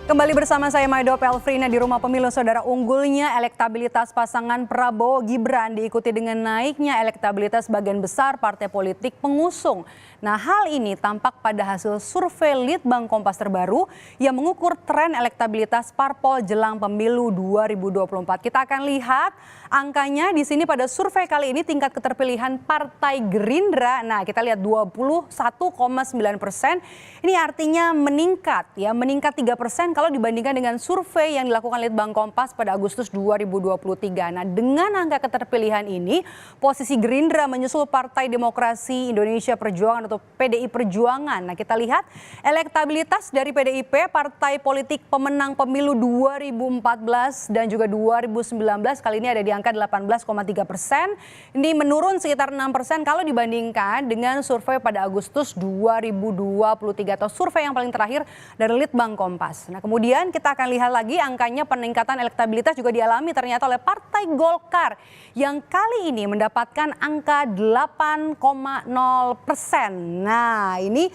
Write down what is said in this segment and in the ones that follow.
Kembali bersama saya Maido Pelfrina di Rumah Pemilu. Saudara, unggulnya elektabilitas pasangan Prabowo Gibran diikuti dengan naiknya elektabilitas bagian besar partai politik pengusung. Nah, hal ini tampak pada hasil survei Litbang Kompas terbaru yang mengukur tren elektabilitas parpol jelang pemilu 2024. Kita akan lihat angkanya di sini pada survei kali ini. Tingkat keterpilihan Partai Gerindra, nah kita lihat 21,9%. Ini artinya meningkat 3% kalau dibandingkan dengan survei yang dilakukan Litbang Kompas pada Agustus 2023. Nah, dengan angka keterpilihan ini, posisi Gerindra menyusul Partai Demokrasi Indonesia Perjuangan atau PDI Perjuangan. Nah, kita lihat elektabilitas dari PDIP, partai politik pemenang pemilu 2014 dan juga 2019, kali ini ada di angka 18,3%. Ini menurun sekitar 6% kalau dibandingkan dengan survei pada Agustus 2023 atau survei yang paling terakhir dari Litbang Kompas. Nah, kemudian kita akan lihat lagi angkanya peningkatan elektabilitas juga dialami ternyata oleh Partai Golkar yang kali ini mendapatkan angka 8,0%. Nah, ini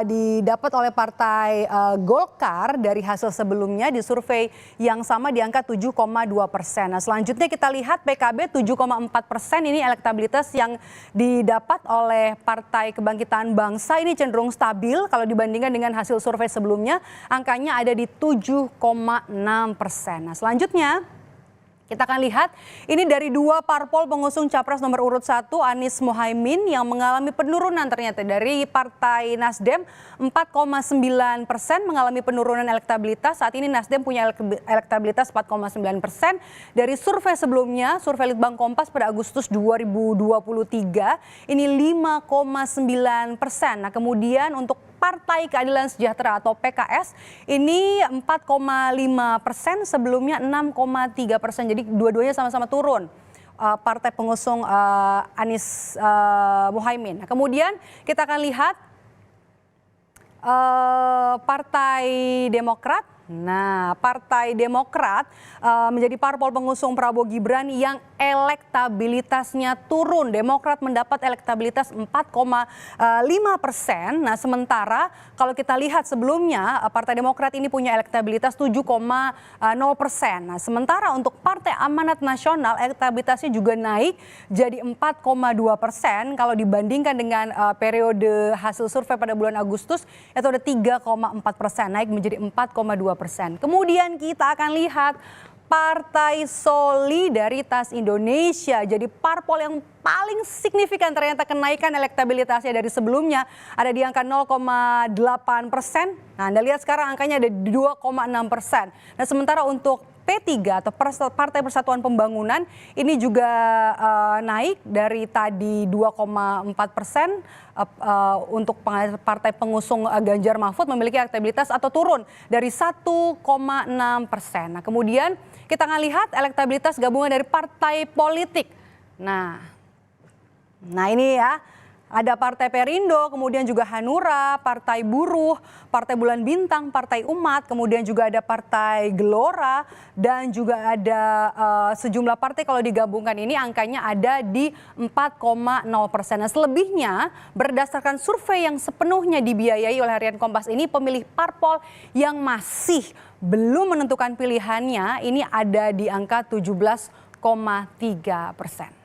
didapat oleh Partai Golkar dari hasil sebelumnya di survei yang sama di angka 7,2%. Nah, selanjutnya kita lihat PKB 7,4%, ini elektabilitas yang didapat oleh Partai Kebangkitan Bangsa, ini cenderung stabil kalau dibandingkan dengan hasil survei sebelumnya, angkanya ada di 7,6%. Nah, selanjutnya kita akan lihat ini dari dua parpol pengusung capres nomor urut 1 Anies Mohaimin yang mengalami penurunan ternyata dari Partai Nasdem 4,9% mengalami penurunan elektabilitas. Saat ini Nasdem punya elektabilitas 4,9%. Dari survei sebelumnya, survei Litbang Kompas pada Agustus 2023 ini 5,9%. Nah, kemudian untuk Partai Keadilan Sejahtera atau PKS ini 4,5%, sebelumnya 6,3%. Jadi dua-duanya sama-sama turun. Partai pengusung Anies Mohaimin. Nah, kemudian kita akan lihat Partai Demokrat. Nah, Partai Demokrat menjadi parpol pengusung Prabowo Gibran yang elektabilitasnya turun. Demokrat mendapat elektabilitas 4,5%. Nah, sementara kalau kita lihat sebelumnya Partai Demokrat ini punya elektabilitas 7,0%. Nah, sementara untuk Partai Amanat Nasional elektabilitasnya juga naik jadi 4,2% kalau dibandingkan dengan periode hasil survei pada bulan Agustus itu ada 3,4%, naik menjadi 4,2%. Kemudian kita akan lihat Partai Solidaritas Indonesia jadi parpol yang paling signifikan ternyata kenaikan elektabilitasnya dari sebelumnya ada di angka 0,8%. Nah, Anda lihat sekarang angkanya ada 2,6%. Nah, sementara untuk P3 atau Partai Persatuan Pembangunan ini juga naik dari tadi 2,4%. Untuk partai pengusung Ganjar Mahfud memiliki elektabilitas atau turun dari 1,6%. Nah, kemudian kita akan lihat elektabilitas gabungan dari partai politik. Nah ini ya. Ada Partai Perindo, kemudian juga Hanura, Partai Buruh, Partai Bulan Bintang, Partai Umat, kemudian juga ada Partai Gelora, dan juga ada sejumlah partai kalau digabungkan ini angkanya ada di 4,0%. Nah, selebihnya berdasarkan survei yang sepenuhnya dibiayai oleh Harian Kompas ini, pemilih parpol yang masih belum menentukan pilihannya ini ada di angka 17,3%.